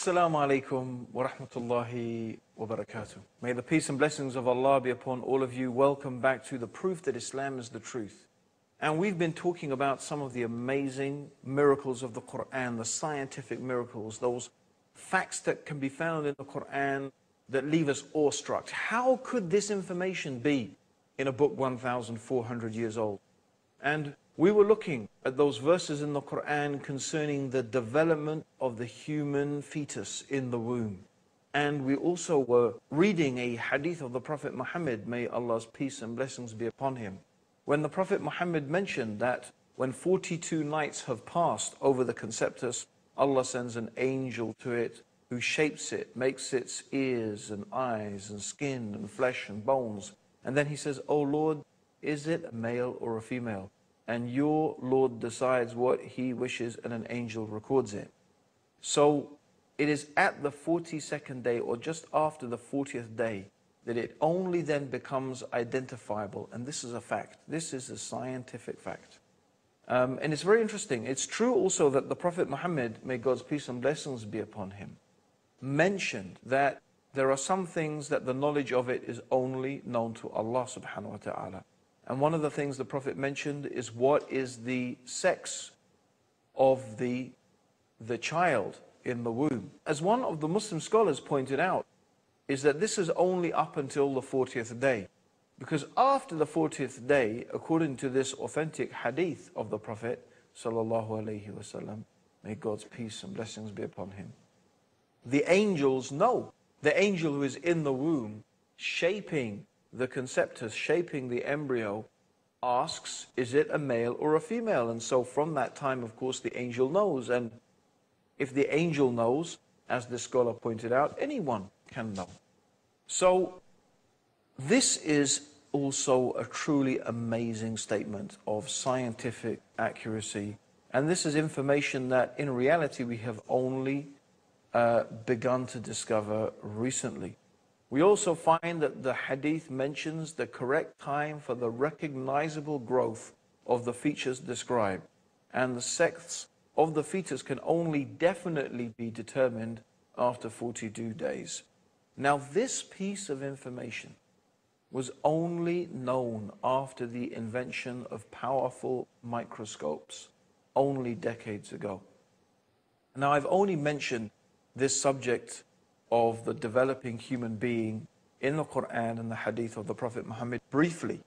Assalamu alaikum wa rahmatullahi wa barakatuh. May the peace and blessings of Allah be upon all of you. Welcome back to the proof that Islam is the truth. And we've been talking about some of the amazing miracles of the Quran, the scientific miracles, those facts that can be found in the Quran that leave us awestruck. How could this information be in a book 1,400 years old? And we were looking at those verses in the Quran concerning the development of the human fetus in the womb. And we also were reading a hadith of the Prophet Muhammad, may Allah's peace and blessings be upon him, when the Prophet Muhammad mentioned that when 42 nights have passed over the conceptus, Allah sends an angel to it who shapes it, makes its ears and eyes and skin and flesh and bones. And then he says, "Oh Lord, is it a male or a female?" And your Lord decides what he wishes and an angel records it. So it is at the 42nd day or just after the 40th day that it only then becomes identifiable. And this is a fact. This is a scientific fact. And it's very interesting. It's true also that the Prophet Muhammad, may God's peace and blessings be upon him, mentioned that there are some things that the knowledge of it is only known to Allah subhanahu wa ta'ala. And one of the things the Prophet mentioned is what is the sex of the child in the womb. As one of the Muslim scholars pointed out, is that this is only up until the 40th day. Because after the 40th day, according to this authentic hadith of the Prophet sallallahu alaihi wasallam, may God's peace and blessings be upon him, the angels know. The angel who is in the womb, shaping the conceptus, shaping the embryo, asks, is it a male or a female? And so from that time, of course, the angel knows. And if the angel knows, as the scholar pointed out, anyone can know. So this is also a truly amazing statement of scientific accuracy. And this is information that in reality we have only begun to discover recently. We also find that the hadith mentions the correct time for the recognizable growth of the features described, and the sex of the fetus can only definitely be determined after 42 days. Now, this piece of information was only known after the invention of powerful microscopes, only decades ago. Now, I've only mentioned this subject of the developing human being in the Quran and the hadith of the Prophet Muhammad briefly.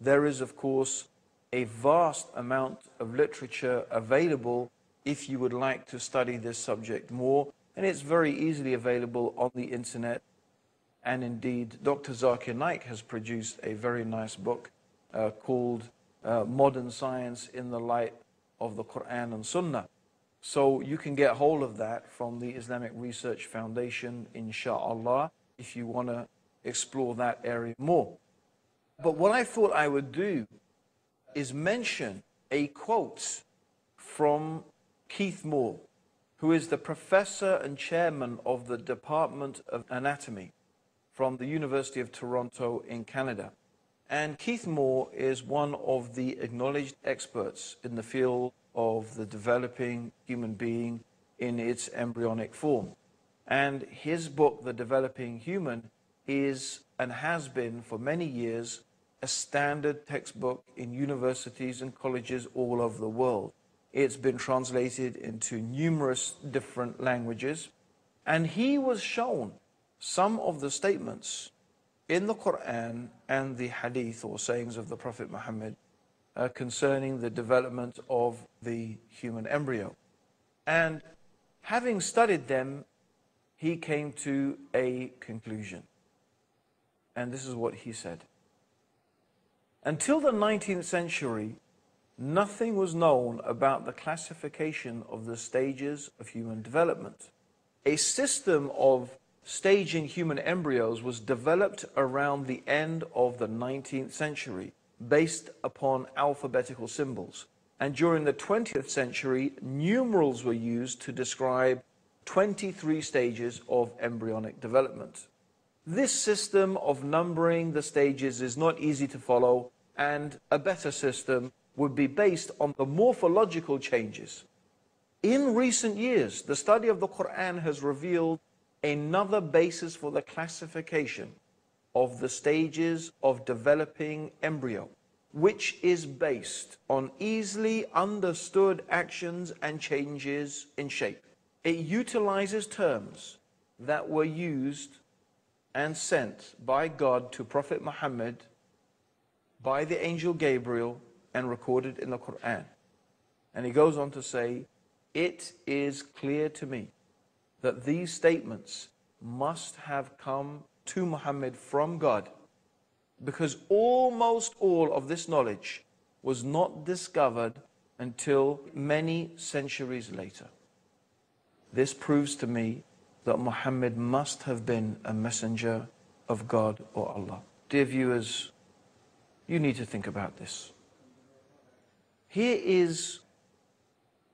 There is, of course, a vast amount of literature available if you would like to study this subject more, and it's very easily available on the internet. And indeed, Dr. Zakir Naik has produced a very nice book called Modern Science in the Light of the Quran and Sunnah. So you can get hold of that from the Islamic Research Foundation, inshallah, if you want to explore that area more. But what I thought I would do is mention a quote from Keith Moore, who is the professor and chairman of the Department of Anatomy from the University of Toronto in Canada. And Keith Moore is one of the acknowledged experts in the field of the developing human being in its embryonic form. And his book, The Developing Human, is and has been for many years a standard textbook in universities and colleges all over the world. It's been translated into numerous different languages, and he was shown some of the statements in the Quran and the hadith or sayings of the Prophet Muhammad concerning the development of the human embryo. And having studied them, he came to a conclusion. And this is what he said. Until the 19th century, nothing was known about the classification of the stages of human development. A system of staging human embryos was developed around the end of the 19th century, based upon alphabetical symbols. And during the 20th century, numerals were used to describe 23 stages of embryonic development. This system of numbering the stages is not easy to follow, and a better system would be based on the morphological changes In recent years, the study of the Quran has revealed another basis for the classification of the stages of developing embryo, which is based on easily understood actions and changes in shape. It utilizes terms that were used and sent by God to Prophet Muhammad, by the angel Gabriel, and recorded in the Quran. And he goes on to say, it is clear to me that these statements must have come to Muhammad from God, because almost all of this knowledge was not discovered until many centuries later. This proves to me that Muhammad must have been a messenger of God or Allah. Dear viewers, you need to think about this. Here is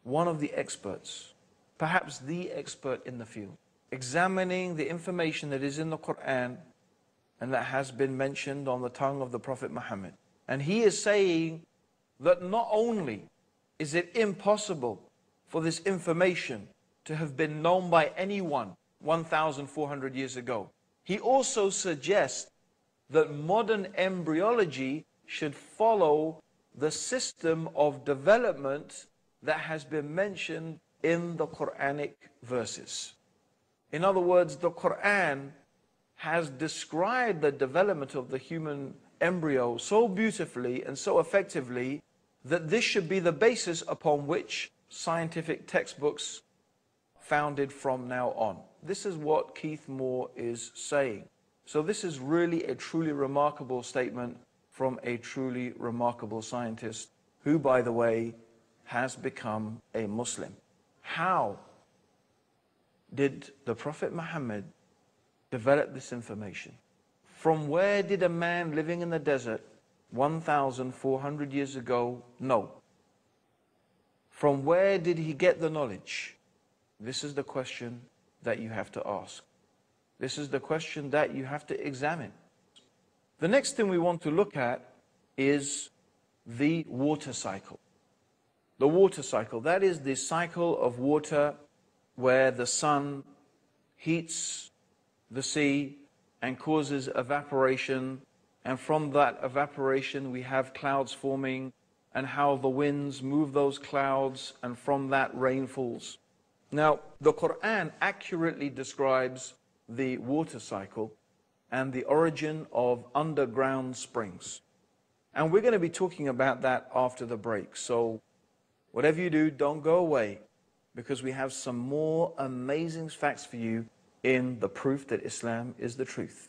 one of the experts, perhaps the expert in the field, examining the information that is in the Quran and that has been mentioned on the tongue of the Prophet Muhammad. And he is saying that not only is it impossible for this information to have been known by anyone 1,400 years ago, he also suggests that modern embryology should follow the system of development that has been mentioned in the Quranic verses. In other words, the Quran has described the development of the human embryo so beautifully and so effectively that this should be the basis upon which scientific textbooks founded from now on. This is what Keith Moore is saying. So this is really a truly remarkable statement from a truly remarkable scientist who, by the way, has become a Muslim. How did the Prophet Muhammad develop this information? From where did a man living in the desert 1,400 years ago know? From where did he get the knowledge? This is the question that you have to ask. This is the question that you have to examine. The next thing we want to look at is the water cycle. The water cycle, that is the cycle of water where the sun heats the sea and causes evaporation, and from that evaporation we have clouds forming, and how the winds move those clouds, and from that rain falls. Now, the Quran accurately describes the water cycle and the origin of underground springs. And we're going to be talking about that after the break. So whatever you do, don't go away, because we have some more amazing facts for you in the proof that Islam is the truth.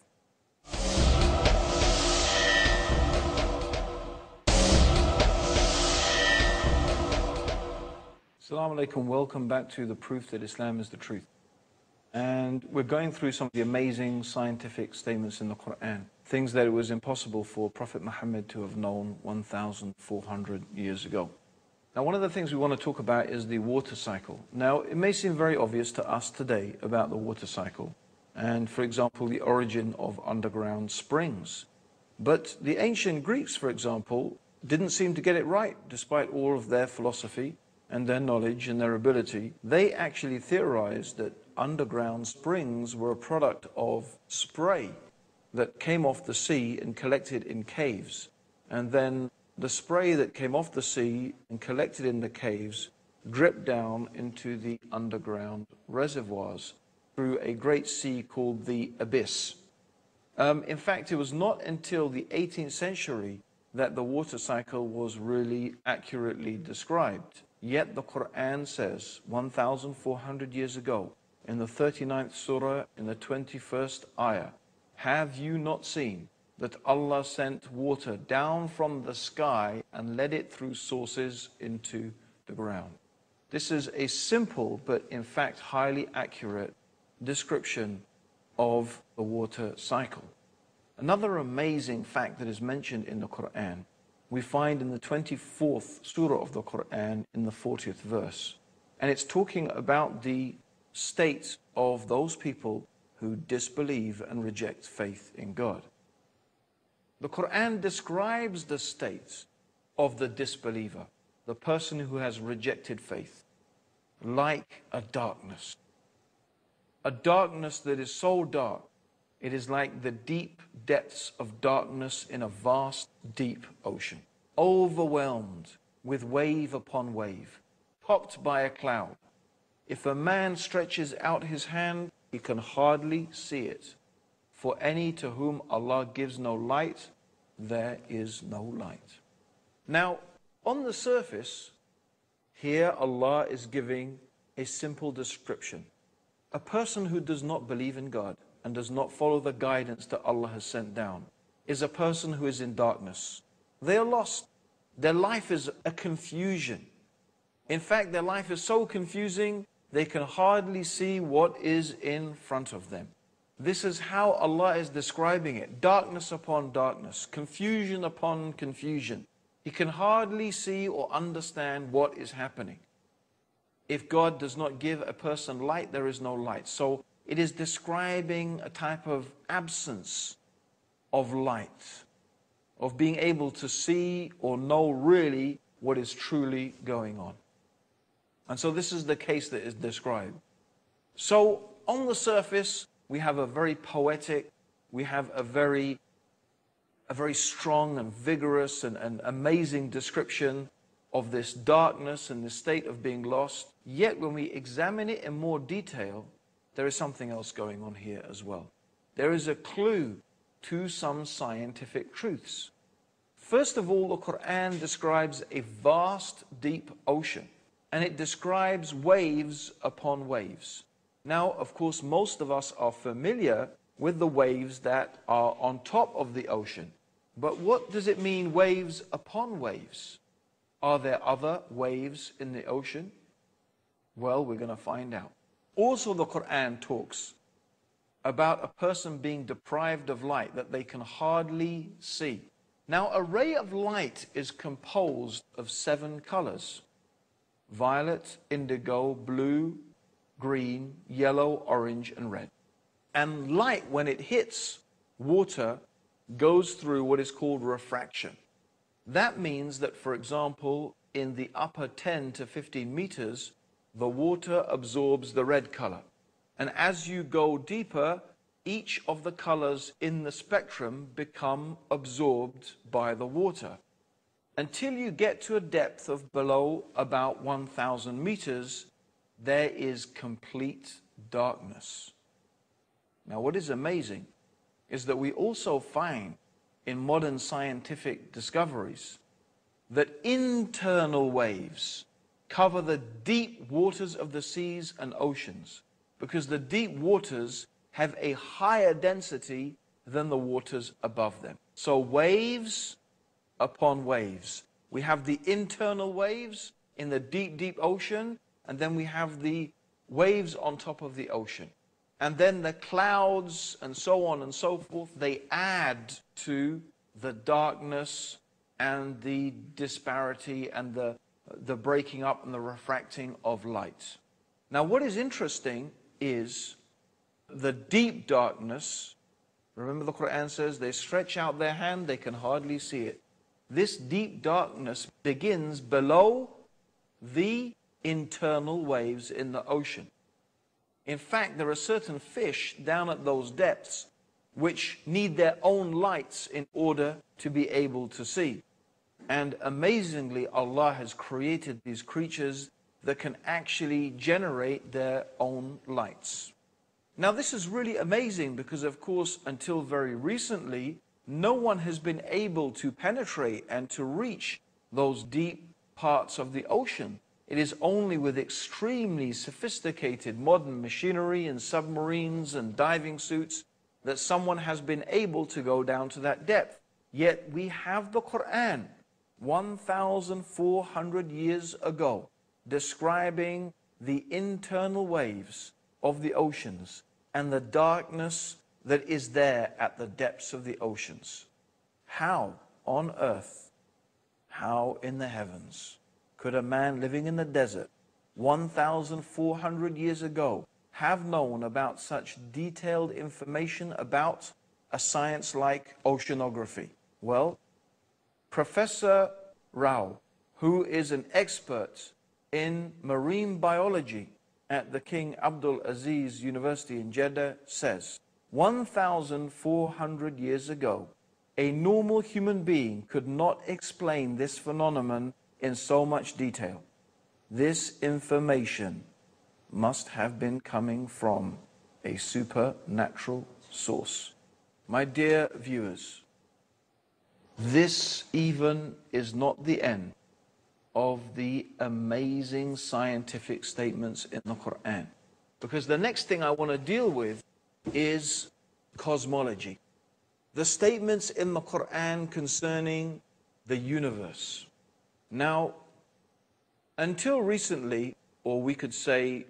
Assalamu alaikum, welcome back to the proof that Islam is the truth. And we're going through some of the amazing scientific statements in the Quran, things that it was impossible for Prophet Muhammad to have known 1,400 years ago. Now, one of the things we want to talk about is the water cycle. Now, it may seem very obvious to us today about the water cycle and, for example, the origin of underground springs. But the ancient Greeks, for example, didn't seem to get it right, despite all of their philosophy and their knowledge and their ability. They actually theorized that underground springs were a product of spray that came off the sea and collected in caves. And then the spray that came off the sea and collected in the caves dripped down into the underground reservoirs through a great sea called the abyss. In fact, it was not until the 18th century that the water cycle was really accurately described. Yet the Quran says 1,400 years ago, in the 39th surah, in the 21st ayah, have you not seen that Allah sent water down from the sky and led it through sources into the ground? This is a simple but in fact highly accurate description of the water cycle. Another amazing fact that is mentioned in the Quran we find in the 24th surah of the Quran in the 40th verse. And it's talking about the state of those people who disbelieve and reject faith in God. The Quran describes the state of the disbeliever, the person who has rejected faith. like a darkness. A darkness that is so dark, it is like the deep depths of darkness in a vast, deep ocean, overwhelmed with wave upon wave, topped by a cloud. If a man stretches out his hand, he can hardly see it. For any to whom Allah gives no light, there is no light. Now, on the surface, here Allah is giving a simple description. A person who does not believe in God and does not follow the guidance that Allah has sent down is a person who is in darkness. They are lost. Their life is a confusion. In fact, their life is so confusing, they can hardly see what is in front of them. This is how Allah is describing it. Darkness upon darkness, confusion upon confusion. He can hardly see or understand what is happening. If God does not give a person light, there is no light. So it is describing a type of absence of light, of being able to see or know really what is truly going on. And so this is the case that is described. So on the surface, we have a very poetic, we have a very strong and vigorous and amazing description of this darkness and the state of being lost. Yet when we examine it in more detail, there is something else going on here as well. There is a clue to some scientific truths. First of all, the Quran describes a vast, deep ocean, and it describes waves upon waves. Now, of course, most of us are familiar with the waves that are on top of the ocean. But what does it mean, waves upon waves? Are there other waves in the ocean? Well, we're going to find out. Also, the Quran talks about a person being deprived of light, that they can hardly see. Now, a ray of light is composed of 7 colors: violet, indigo, blue, green, yellow, orange, and red. And light, when it hits water, goes through what is called refraction. That means that, for example, in the upper 10 to 15 meters, the water absorbs the red color. And as you go deeper, each of the colors in the spectrum become absorbed by the water, until you get to a depth of below about 1,000 meters, there is complete darkness. Now, what is amazing is that we also find in modern scientific discoveries that internal waves cover the deep waters of the seas and oceans, because the deep waters have a higher density than the waters above them. So waves upon waves. We have the internal waves in the deep, deep ocean, and then we have the waves on top of the ocean. And then the clouds and so on and so forth, they add to the darkness and the disparity and the breaking up and the refracting of light. Now, what is interesting is the deep darkness. Remember, the Quran says they stretch out their hand, they can hardly see it. This deep darkness begins below the internal waves in the ocean. In fact, there are certain fish down at those depths which need their own lights in order to be able to see. And amazingly, Allah has created these creatures that can actually generate their own lights. Now, this is really amazing because, of course, until very recently, no one has been able to penetrate and to reach those deep parts of the ocean. It is only with extremely sophisticated modern machinery and submarines and diving suits that someone has been able to go down to that depth. Yet we have the Quran 1,400 years ago describing the internal waves of the oceans and the darkness that is there at the depths of the oceans. How on earth, how in the heavens could a man living in the desert 1,400 years ago have known about such detailed information about a science like oceanography? Well, Professor Rao, who is an expert in marine biology at the King Abdul Aziz University in Jeddah says, 1,400 years ago, a normal human being could not explain this phenomenon in so much detail. This information must have been coming from a supernatural source. My dear viewers, this even is not the end of the amazing scientific statements in the Quran. Because the next thing I want to deal with is cosmology. The statements in the Quran concerning the universe. Now, until recently, or we could say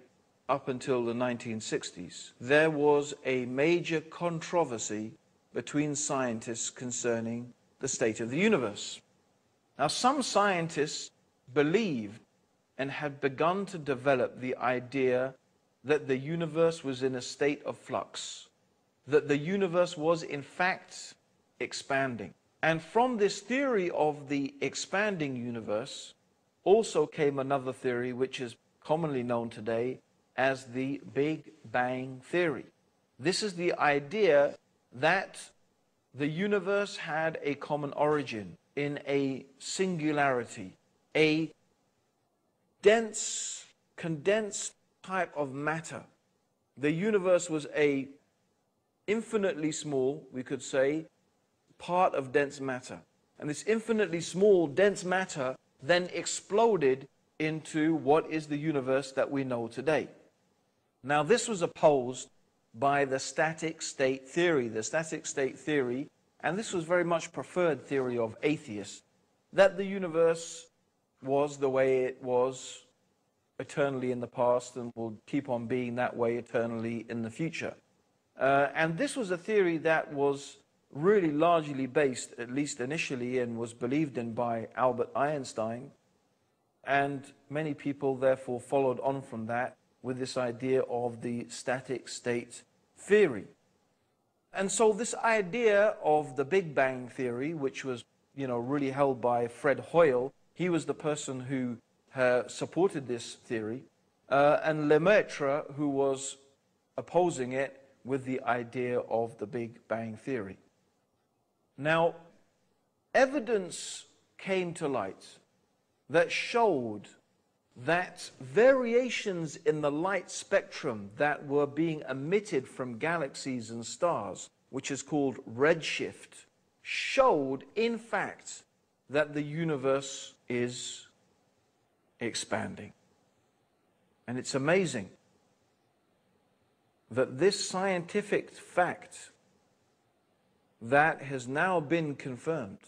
up until the 1960s, there was a major controversy between scientists concerning the state of the universe. Now, some scientists believed and had begun to develop the idea that the universe was in a state of flux, that the universe was in fact expanding. And from this theory of the expanding universe also came another theory which is commonly known today as the Big Bang Theory. This is the idea that the universe had a common origin in a singularity, a dense, condensed type of matter. The universe was a infinitely small, we could say, part of dense matter. And this infinitely small, dense matter then exploded into what is the universe that we know today. Now, this was opposed by the static state theory. The static state theory, and this was very much preferred theory of atheists, that the universe was the way it was eternally in the past and will keep on being that way eternally in the future. And this was a theory that was really largely based, at least initially, and was believed in by Albert Einstein. And many people therefore followed on from that with this idea of the static state theory. And so this idea of the Big Bang Theory, which was, really held by Fred Hoyle, he was the person who supported this theory, and Lemaitre, who was opposing it with the idea of the Big Bang Theory. Now, evidence came to light that showed that variations in the light spectrum that were being emitted from galaxies and stars, which is called redshift, showed, in fact, that the universe is expanding. And it's amazing that this scientific fact that has now been confirmed,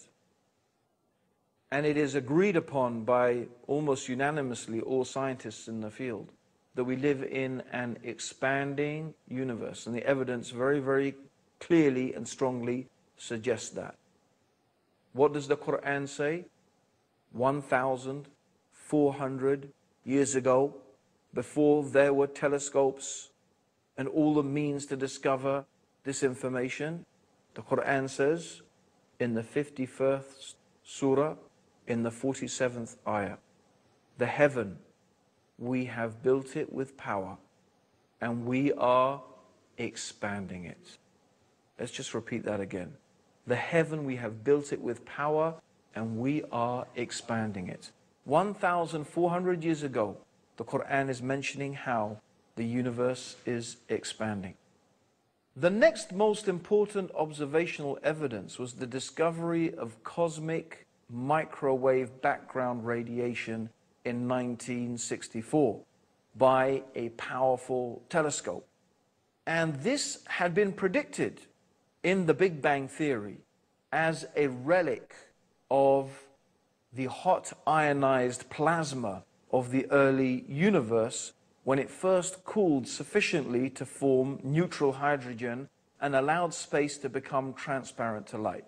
and it is agreed upon by almost unanimously all scientists in the field, that we live in an expanding universe. And the evidence very, very clearly and strongly suggests that. What does the Quran say? 1,400 years ago, before there were telescopes and all the means to discover this information, the Quran says in the 51st surah, in the 47th ayah, the heaven, we have built it with power and we are expanding it. Let's just repeat that again. The heaven, we have built it with power and we are expanding it. 1,400 years ago, the Quran is mentioning how the universe is expanding. The next most important observational evidence was the discovery of cosmic microwave background radiation in 1964 by a powerful telescope. And this had been predicted in the Big Bang Theory as a relic of the hot ionized plasma of the early universe when it first cooled sufficiently to form neutral hydrogen and allowed space to become transparent to light.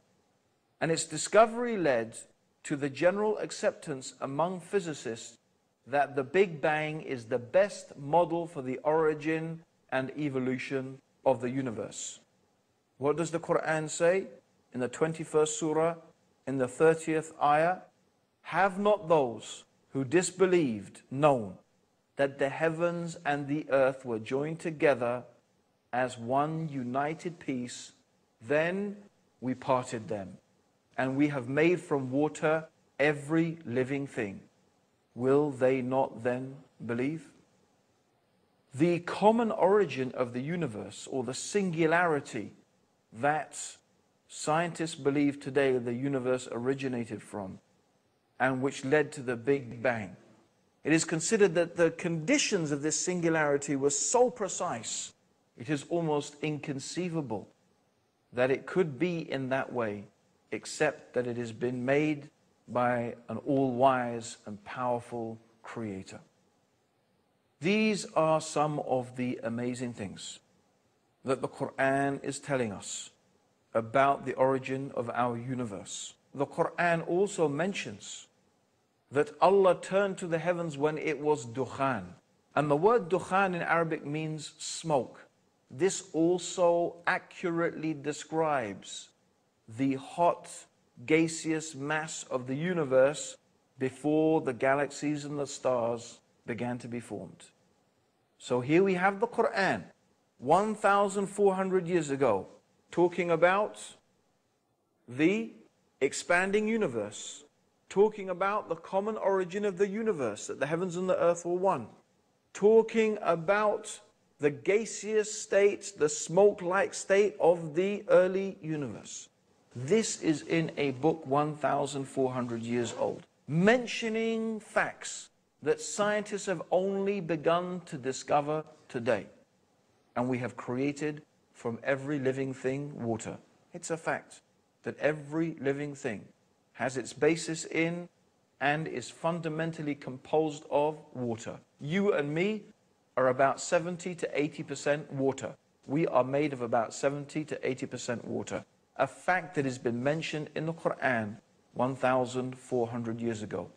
And its discovery led to the general acceptance among physicists that the Big Bang is the best model for the origin and evolution of the universe. What does the Quran say in the 21st surah, in the 30th ayah? Have not those who disbelieved known that the heavens and the earth were joined together as one united piece, then we parted them, and we have made from water every living thing. Will they not then believe? The common origin of the universe, or the singularity that scientists believe today the universe originated from, and which led to the Big Bang. It is considered that the conditions of this singularity were so precise, it is almost inconceivable that it could be in that way, except that it has been made by an all-wise and powerful Creator. These are some of the amazing things that the Quran is telling us about the origin of our universe. The Quran also mentions that Allah turned to the heavens when it was dukhan. And the word dukhan in Arabic means smoke. This also accurately describes the hot, gaseous mass of the universe before the galaxies and the stars began to be formed. So here we have the Quran, 1,400 years ago, talking about the expanding universe, talking about the common origin of the universe, that the heavens and the earth were one, talking about the gaseous state, the smoke-like state of the early universe. This is in a book 1,400 years old, mentioning facts that scientists have only begun to discover today. And we have created from every living thing water. It's a fact that every living thing has its basis in and is fundamentally composed of water. You and me are about 70 to 80% water. We are made of about 70 to 80% water. A fact that has been mentioned in the Quran 1,400 years ago.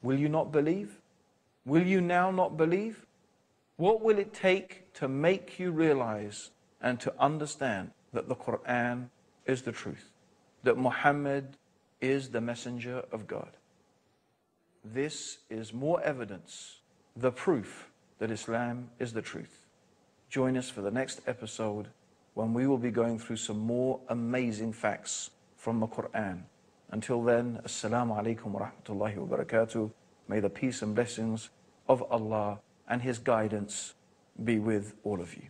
Will you not believe? Will you now not believe? What will it take to make you realize and to understand that the Quran is the truth? That Muhammad is the messenger of God? This is more evidence, the proof that Islam is the truth. Join us for the next episode when we will be going through some more amazing facts from the Quran. Until then, Assalamu alaikum wa rahmatullahi wa barakatuh. May the peace and blessings of Allah and His guidance be with all of you.